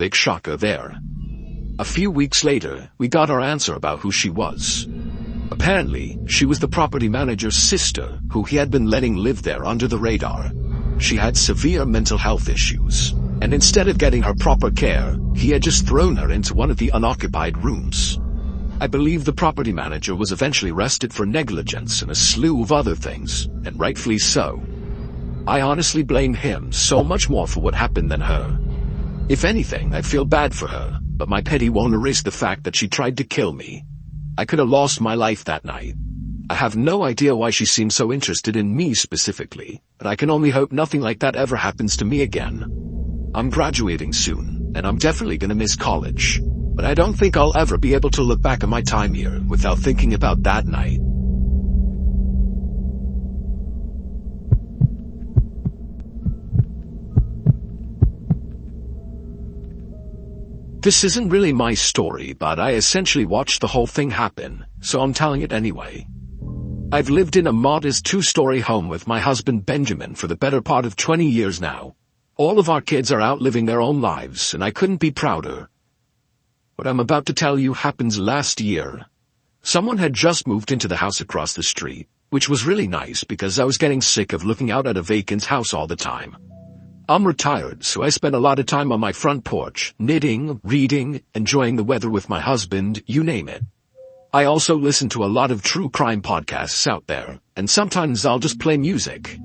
big shocker there. A few weeks later, we got our answer about who she was. Apparently, she was the property manager's sister, who he had been letting live there under the radar. She had severe mental health issues, and instead of getting her proper care, he had just thrown her into one of the unoccupied rooms. I believe the property manager was eventually arrested for negligence and a slew of other things, and rightfully so. I honestly blame him so much more for what happened than her. If anything, I feel bad for her, but my pity won't erase the fact that she tried to kill me. I could have lost my life that night. I have no idea why she seemed so interested in me specifically, but I can only hope nothing like that ever happens to me again. I'm graduating soon, and I'm definitely gonna miss college, but I don't think I'll ever be able to look back at my time here without thinking about that night. This isn't really my story, but I essentially watched the whole thing happen, so I'm telling it anyway. I've lived in a modest 2-story home with my husband Benjamin for the better part of 20 years now. All of our kids are out living their own lives, and I couldn't be prouder. What I'm about to tell you happens last year. Someone had just moved into the house across the street, which was really nice because I was getting sick of looking out at a vacant house all the time. I'm retired, so I spend a lot of time on my front porch, knitting, reading, enjoying the weather with my husband, you name it. I also listen to a lot of true crime podcasts out there, and sometimes I'll just play music.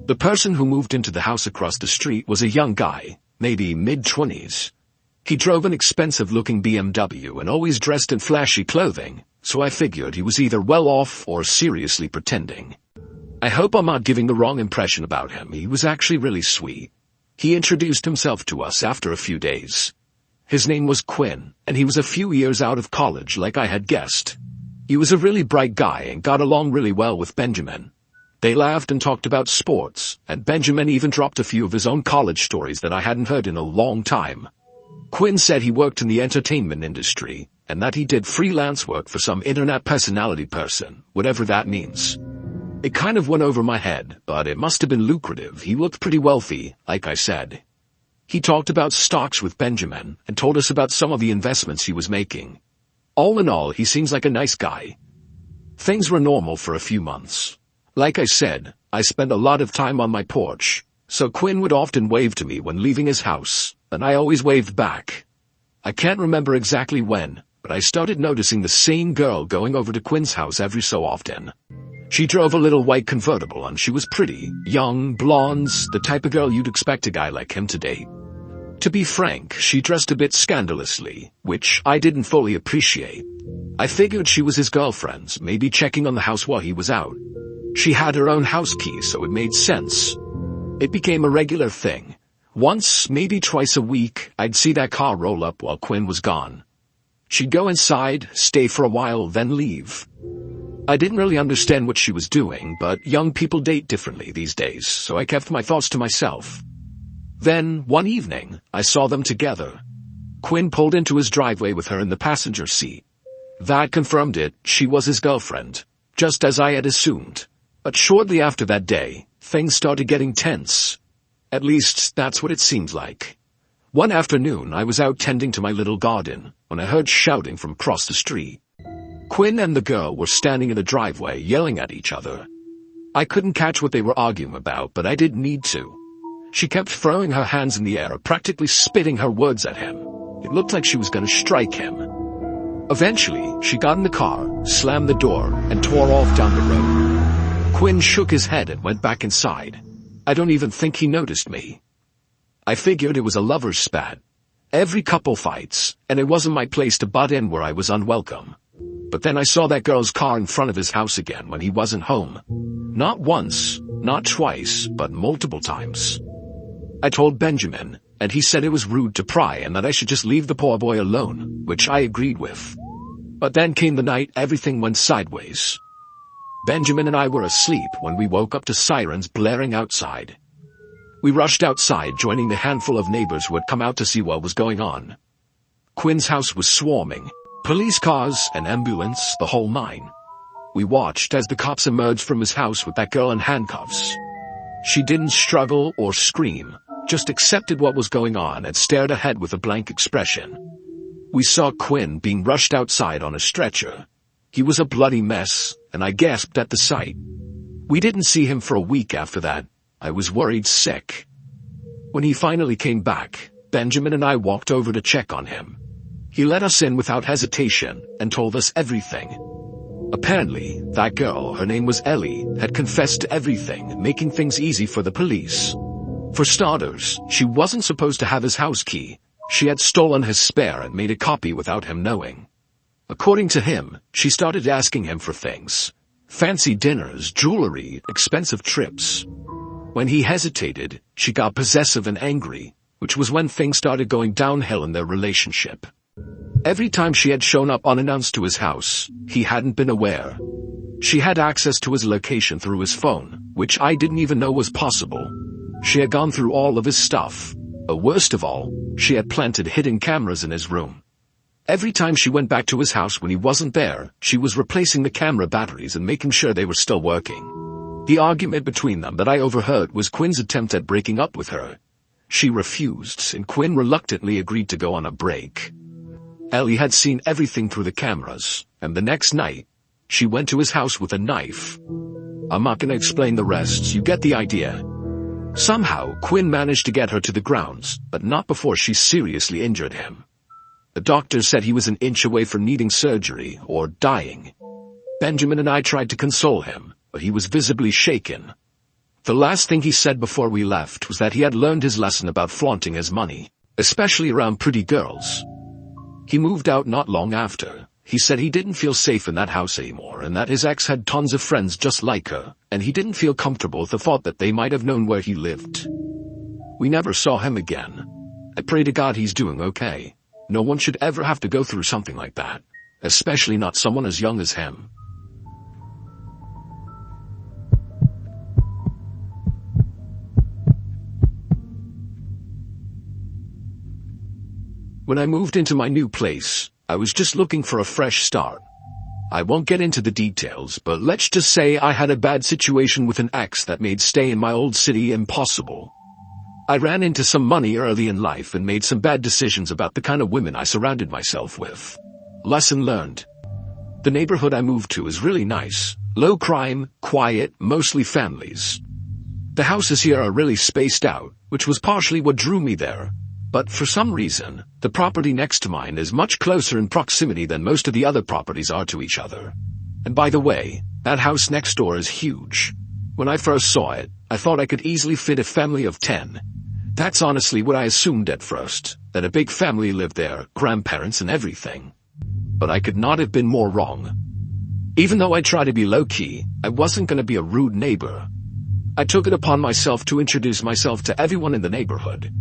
The person who moved into the house across the street was a young guy, maybe mid-20s. He drove an expensive-looking BMW and always dressed in flashy clothing, so I figured he was either well off or seriously pretending. I hope I'm not giving the wrong impression about him. He was actually really sweet. He introduced himself to us after a few days. His name was Quinn, and he was a few years out of college like I had guessed. He was a really bright guy and got along really well with Benjamin. They laughed and talked about sports, and Benjamin even dropped a few of his own college stories that I hadn't heard in a long time. Quinn said he worked in the entertainment industry, and that he did freelance work for some internet personality person, whatever that means. It kind of went over my head, but it must have been lucrative. He looked pretty wealthy, like I said. He talked about stocks with Benjamin, and told us about some of the investments he was making. All in all, he seems like a nice guy. Things were normal for a few months. Like I said, I spent a lot of time on my porch, so Quinn would often wave to me when leaving his house, and I always waved back. I can't remember exactly when, but I started noticing the same girl going over to Quinn's house every so often. She drove a little white convertible and she was pretty, young, blondes, the type of girl you'd expect a guy like him to date. To be frank, she dressed a bit scandalously, which I didn't fully appreciate. I figured she was his girlfriend, maybe checking on the house while he was out. She had her own house key, so it made sense. It became a regular thing. Once, maybe twice a week, I'd see that car roll up while Quinn was gone. She'd go inside, stay for a while, then leave. I didn't really understand what she was doing, but young people date differently these days, so I kept my thoughts to myself. Then, one evening, I saw them together. Quinn pulled into his driveway with her in the passenger seat. That confirmed it, she was his girlfriend, just as I had assumed. But shortly after that day, things started getting tense. At least, that's what it seemed like. One afternoon, I was out tending to my little garden, when I heard shouting from across the street. Quinn and the girl were standing in the driveway yelling at each other. I couldn't catch what they were arguing about, but I didn't need to. She kept throwing her hands in the air, practically spitting her words at him. It looked like she was going to strike him. Eventually, she got in the car, slammed the door, and tore off down the road. Quinn shook his head and went back inside. I don't even think he noticed me. I figured it was a lover's spat. Every couple fights, and it wasn't my place to butt in where I was unwelcome. But then I saw that girl's car in front of his house again when he wasn't home. Not once, not twice, but multiple times. I told Benjamin, and he said it was rude to pry and that I should just leave the poor boy alone, which I agreed with. But then came the night everything went sideways. Benjamin and I were asleep when we woke up to sirens blaring outside. We rushed outside, joining the handful of neighbors who had come out to see what was going on. Quinn's house was swarming. Police cars, an ambulance, the whole nine. We watched as the cops emerged from his house with that girl in handcuffs. She didn't struggle or scream. just accepted what was going on and stared ahead with a blank expression. We saw Quinn being rushed outside on a stretcher. He was a bloody mess, and I gasped at the sight. We didn't see him for a week after that. I was worried sick. When he finally came back, Benjamin and I walked over to check on him. He let us in without hesitation and told us everything. Apparently, that girl, her name was Ellie, had confessed to everything, making things easy for the police. For starters, she wasn't supposed to have his house key. She had stolen his spare and made a copy without him knowing. According to him, she started asking him for things. Fancy dinners, jewelry, expensive trips. When he hesitated, she got possessive and angry, which was when things started going downhill in their relationship. Every time she had shown up unannounced to his house, he hadn't been aware. She had access to his location through his phone, which I didn't even know was possible. She had gone through all of his stuff. But worst of all, she had planted hidden cameras in his room. Every time she went back to his house when he wasn't there, she was replacing the camera batteries and making sure they were still working. The argument between them that I overheard was Quinn's attempt at breaking up with her. She refused, and Quinn reluctantly agreed to go on a break. Ellie had seen everything through the cameras, and the next night, she went to his house with a knife. I'm not gonna explain the rest, you get the idea. Somehow, Quinn managed to get her to the grounds, but not before she seriously injured him. The doctor said he was an inch away from needing surgery or dying. Benjamin and I tried to console him, but he was visibly shaken. The last thing he said before we left was that he had learned his lesson about flaunting his money, especially around pretty girls. He moved out not long after. He said he didn't feel safe in that house anymore and that his ex had tons of friends just like her, and he didn't feel comfortable with the thought that they might have known where he lived. We never saw him again. I pray to God he's doing okay. No one should ever have to go through something like that, especially not someone as young as him. When I moved into my new place, I was just looking for a fresh start. I won't get into the details, but let's just say I had a bad situation with an ex that made stay in my old city impossible. I ran into some money early in life and made some bad decisions about the kind of women I surrounded myself with. Lesson learned. The neighborhood I moved to is really nice. Low crime, quiet, mostly families. The houses here are really spaced out, which was partially what drew me there. But for some reason, the property next to mine is much closer in proximity than most of the other properties are to each other. And by the way, that house next door is huge. When I first saw it, I thought I could easily fit a family of 10. That's honestly what I assumed at first, that a big family lived there, grandparents and everything. But I could not have been more wrong. Even though I tried to be low-key, I wasn't going to be a rude neighbor. I took it upon myself to introduce myself to everyone in the neighborhood.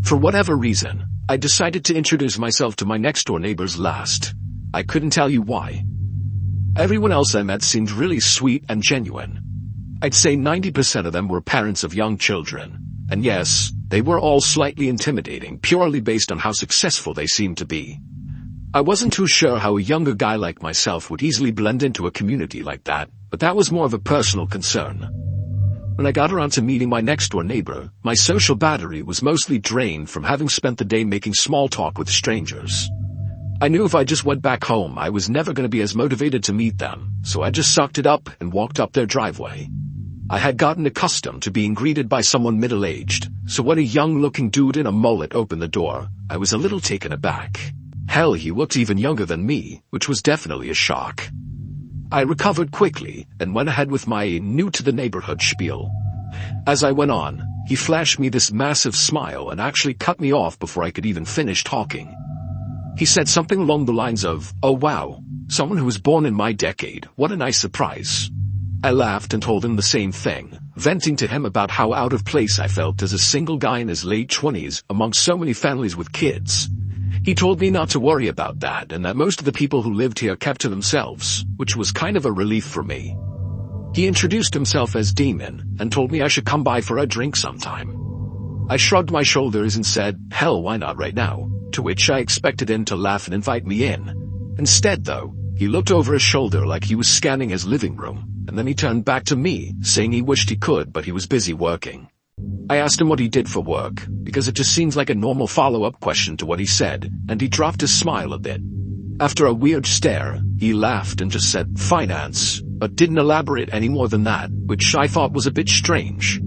For whatever reason, I decided to introduce myself to my next-door neighbors last. I couldn't tell you why. Everyone else I met seemed really sweet and genuine. I'd say 90% of them were parents of young children. And yes, they were all slightly intimidating, purely based on how successful they seemed to be. I wasn't too sure how a younger guy like myself would easily blend into a community like that, but that was more of a personal concern. When I got around to meeting my next-door neighbor, my social battery was mostly drained from having spent the day making small talk with strangers. I knew if I just went back home, I was never going to be as motivated to meet them, so I just sucked it up and walked up their driveway. I had gotten accustomed to being greeted by someone middle-aged, so when a young-looking dude in a mullet opened the door, I was a little taken aback. Hell, he looked even younger than me, which was definitely a shock. I recovered quickly and went ahead with my new-to-the-neighborhood spiel. As I went on, he flashed me this massive smile and actually cut me off before I could even finish talking. He said something along the lines of, "Oh wow, someone who was born in my decade, what a nice surprise." I laughed and told him the same thing, venting to him about how out of place I felt as a single guy in his late 20s among so many families with kids. He told me not to worry about that and that most of the people who lived here kept to themselves, which was kind of a relief for me. He introduced himself as Demon and told me I should come by for a drink sometime. I shrugged my shoulders and said, hell, why not right now? To which I expected him to laugh and invite me in. Instead, though, he looked over his shoulder like he was scanning his living room, and then he turned back to me, saying he wished he could but he was busy working. I asked him what he did for work, because it just seems like a normal follow-up question to what he said, and he dropped his smile a bit. After a weird stare, he laughed and just said, "Finance," but didn't elaborate any more than that, which I thought was a bit strange.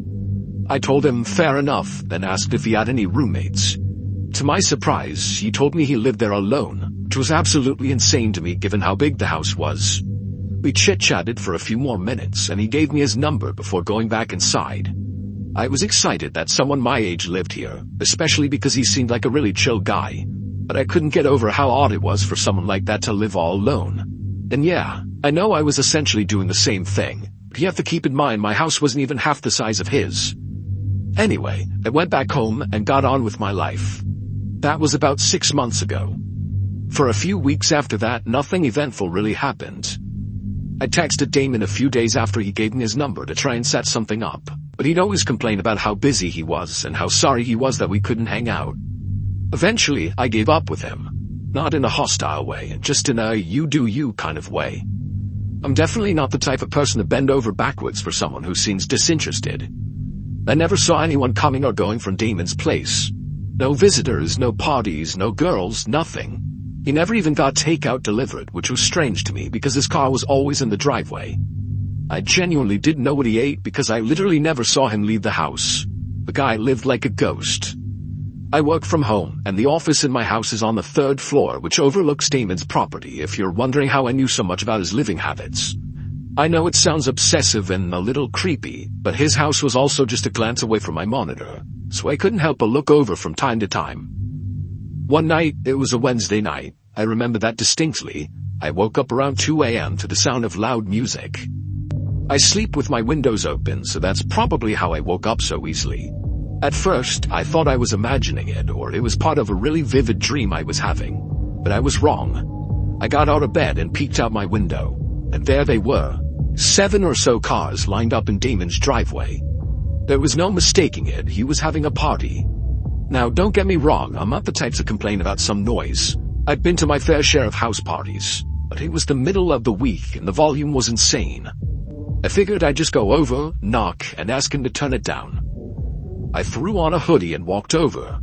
I told him fair enough, then asked if he had any roommates. To my surprise, he told me he lived there alone, which was absolutely insane to me given how big the house was. We chit-chatted for a few more minutes, and he gave me his number before going back inside. I was excited that someone my age lived here, especially because he seemed like a really chill guy, but I couldn't get over how odd it was for someone like that to live all alone. And yeah, I know I was essentially doing the same thing, but you have to keep in mind my house wasn't even half the size of his. Anyway, I went back home and got on with my life. That was about 6 months ago. For a few weeks after that, nothing eventful really happened. I texted Damon a few days after he gave me his number to try and set something up, but he'd always complain about how busy he was and how sorry he was that we couldn't hang out. Eventually, I gave up with him. Not in a hostile way, just in a you do you kind of way. I'm definitely not the type of person to bend over backwards for someone who seems disinterested. I never saw anyone coming or going from Damon's place. No visitors, no parties, no girls, nothing. He never even got takeout delivered, which was strange to me because his car was always in the driveway. I genuinely didn't know what he ate because I literally never saw him leave the house. The guy lived like a ghost. I work from home, and the office in my house is on the 3rd floor, which overlooks Damon's property, if you're wondering how I knew so much about his living habits. I know it sounds obsessive and a little creepy, but his house was also just a glance away from my monitor, so I couldn't help but look over from time to time. One night, it was a Wednesday night, I remember that distinctly. I woke up around 2 a.m. to the sound of loud music. I sleep with my windows open, so that's probably how I woke up so easily. At first, I thought I was imagining it, or it was part of a really vivid dream I was having. But I was wrong. I got out of bed and peeked out my window, and there they were. 7 or so cars lined up in Damon's driveway. There was no mistaking it, he was having a party. Now, don't get me wrong, I'm not the type to complain about some noise. I've been to my fair share of house parties, but it was the middle of the week and the volume was insane. I figured I'd just go over, knock, and ask him to turn it down. I threw on a hoodie and walked over.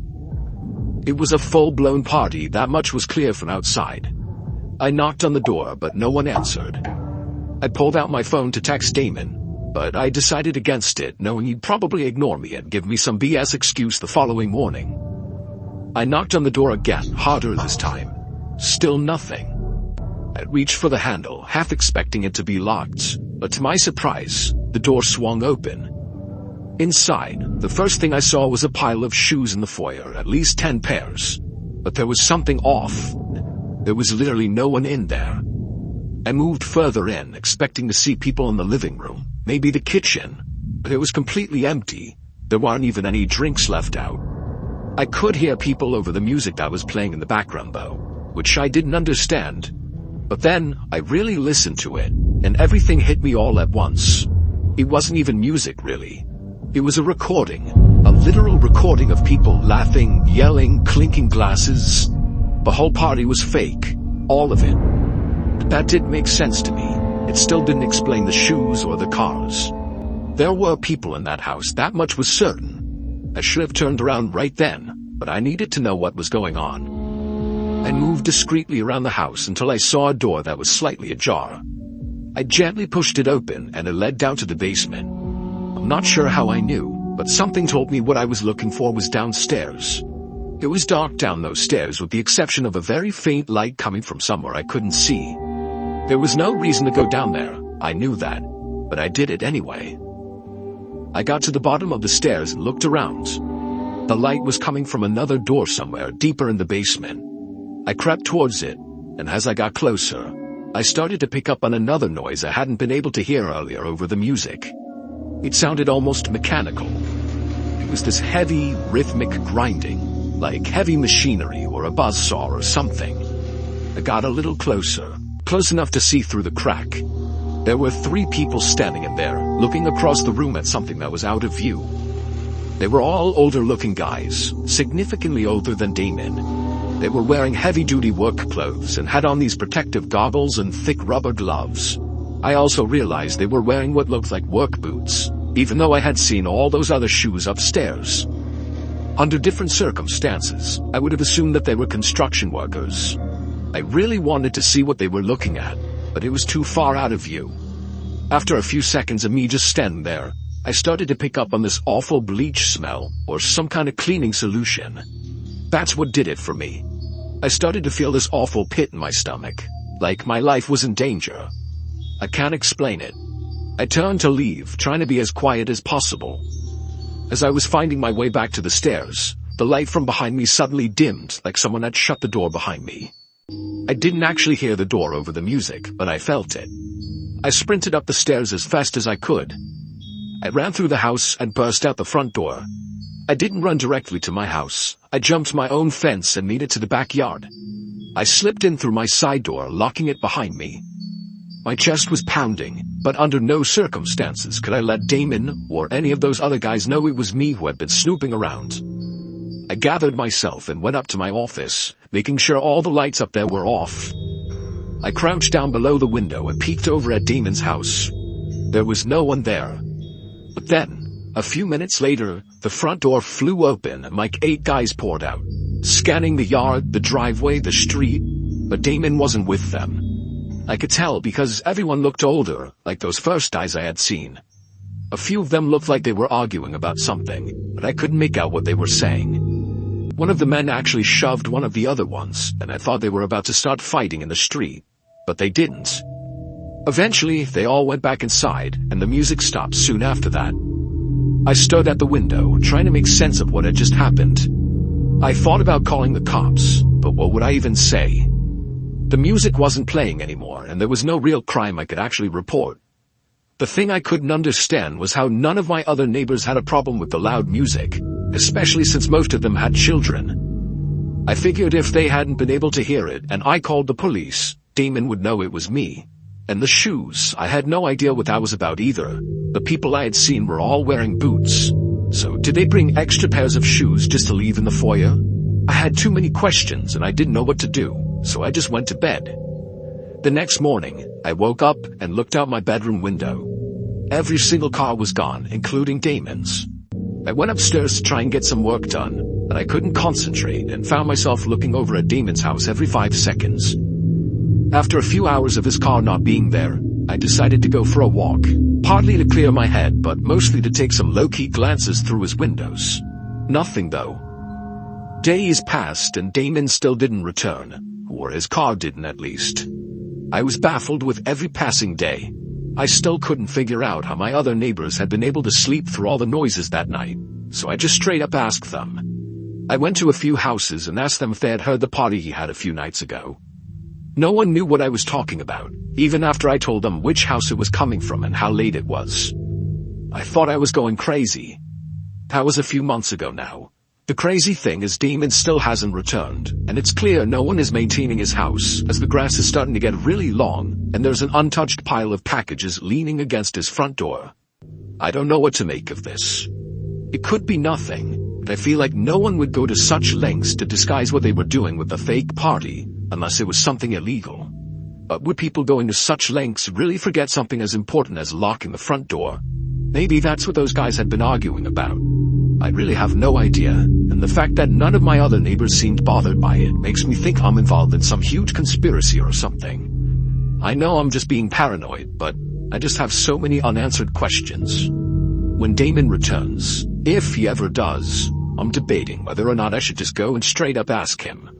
It was a full-blown party, that much was clear from outside. I knocked on the door, but no one answered. I pulled out my phone to text Damon, but I decided against it, knowing he'd probably ignore me and give me some BS excuse the following morning. I knocked on the door again, harder this time. Still nothing. I reached for the handle, half expecting it to be locked, but to my surprise, the door swung open. Inside, the first thing I saw was a pile of shoes in the foyer, at least 10 pairs. But there was something off. There was literally no one in there. I moved further in, expecting to see people in the living room, maybe the kitchen, but it was completely empty. There weren't even any drinks left out. I could hear people over the music that was playing in the background though, which I didn't understand. But then, I really listened to it, and everything hit me all at once. It wasn't even music really. It was a recording, a literal recording of people laughing, yelling, clinking glasses. The whole party was fake, all of it. But that didn't make sense to me. It still didn't explain the shoes or the cars. There were people in that house, that much was certain. I should have turned around right then, but I needed to know what was going on. I moved discreetly around the house until I saw a door that was slightly ajar. I gently pushed it open and it led down to the basement. I'm not sure how I knew, but something told me what I was looking for was downstairs. It was dark down those stairs with the exception of a very faint light coming from somewhere I couldn't see. There was no reason to go down there, I knew that, but I did it anyway. I got to the bottom of the stairs and looked around. The light was coming from another door somewhere deeper in the basement. I crept towards it, and as I got closer, I started to pick up on another noise I hadn't been able to hear earlier over the music. It sounded almost mechanical. It was this heavy, rhythmic grinding, like heavy machinery or a buzzsaw or something. I got a little closer, close enough to see through the crack. There were 3 people standing in there, looking across the room at something that was out of view. They were all older-looking guys, significantly older than Damon. They were wearing heavy-duty work clothes and had on these protective goggles and thick rubber gloves. I also realized they were wearing what looked like work boots. even though I had seen all those other shoes upstairs. Under different circumstances, I would have assumed that they were construction workers. I really wanted to see what they were looking at, but it was too far out of view. After a few seconds of me just standing there, I started to pick up on this awful bleach smell, or some kind of cleaning solution. That's what did it for me. I started to feel this awful pit in my stomach, like my life was in danger. I can't explain it. I turned to leave, trying to be as quiet as possible. As I was finding my way back to the stairs, the light from behind me suddenly dimmed, like someone had shut the door behind me. I didn't actually hear the door over the music, but I felt it. I sprinted up the stairs as fast as I could. I ran through the house and burst out the front door. I didn't run directly to my house. I jumped my own fence and made it to the backyard. I slipped in through my side door, locking it behind me. My chest was pounding, but under no circumstances could I let Damon or any of those other guys know it was me who had been snooping around. I gathered myself and went up to my office, making sure all the lights up there were off. I crouched down below the window and peeked over at Damon's house. There was no one there. But then, a few minutes later, the front door flew open and like 8 guys poured out, scanning the yard, the driveway, the street, but Damon wasn't with them. I could tell because everyone looked older, like those first guys I had seen. A few of them looked like they were arguing about something, but I couldn't make out what they were saying. One of the men actually shoved one of the other ones, and I thought they were about to start fighting in the street, but they didn't. Eventually, they all went back inside, and the music stopped soon after that. I stood at the window, trying to make sense of what had just happened. I thought about calling the cops, but what would I even say? The music wasn't playing anymore, and there was no real crime I could actually report. The thing I couldn't understand was how none of my other neighbors had a problem with the loud music, especially since most of them had children. I figured if they hadn't been able to hear it and I called the police, Damon would know it was me. And the shoes, I had no idea what that was about either. The people I had seen were all wearing boots. So did they bring extra pairs of shoes just to leave in the foyer? I had too many questions and I didn't know what to do, so I just went to bed. The next morning, I woke up and looked out my bedroom window. Every single car was gone, including Damon's. I went upstairs to try and get some work done, but I couldn't concentrate and found myself looking over at Damon's house every 5 seconds. After a few hours of his car not being there, I decided to go for a walk, partly to clear my head, but mostly to take some low-key glances through his windows. Nothing though. Days passed and Damon still didn't return, or his car didn't at least. I was baffled with every passing day. I still couldn't figure out how my other neighbors had been able to sleep through all the noises that night, so I just straight up asked them. I went to a few houses and asked them if they had heard the party he had a few nights ago. No one knew what I was talking about, even after I told them which house it was coming from and how late it was. I thought I was going crazy. That was a few months ago now. The crazy thing is Damon still hasn't returned, and it's clear no one is maintaining his house, as the grass is starting to get really long, and there's an untouched pile of packages leaning against his front door. I don't know what to make of this. It could be nothing, but I feel like no one would go to such lengths to disguise what they were doing with the fake party, unless it was something illegal. But would people going to such lengths really forget something as important as locking the front door? Maybe that's what those guys had been arguing about. I really have no idea, and the fact that none of my other neighbors seemed bothered by it makes me think I'm involved in some huge conspiracy or something. I know I'm just being paranoid, but I just have so many unanswered questions. When Damon returns, if he ever does, I'm debating whether or not I should just go and straight up ask him.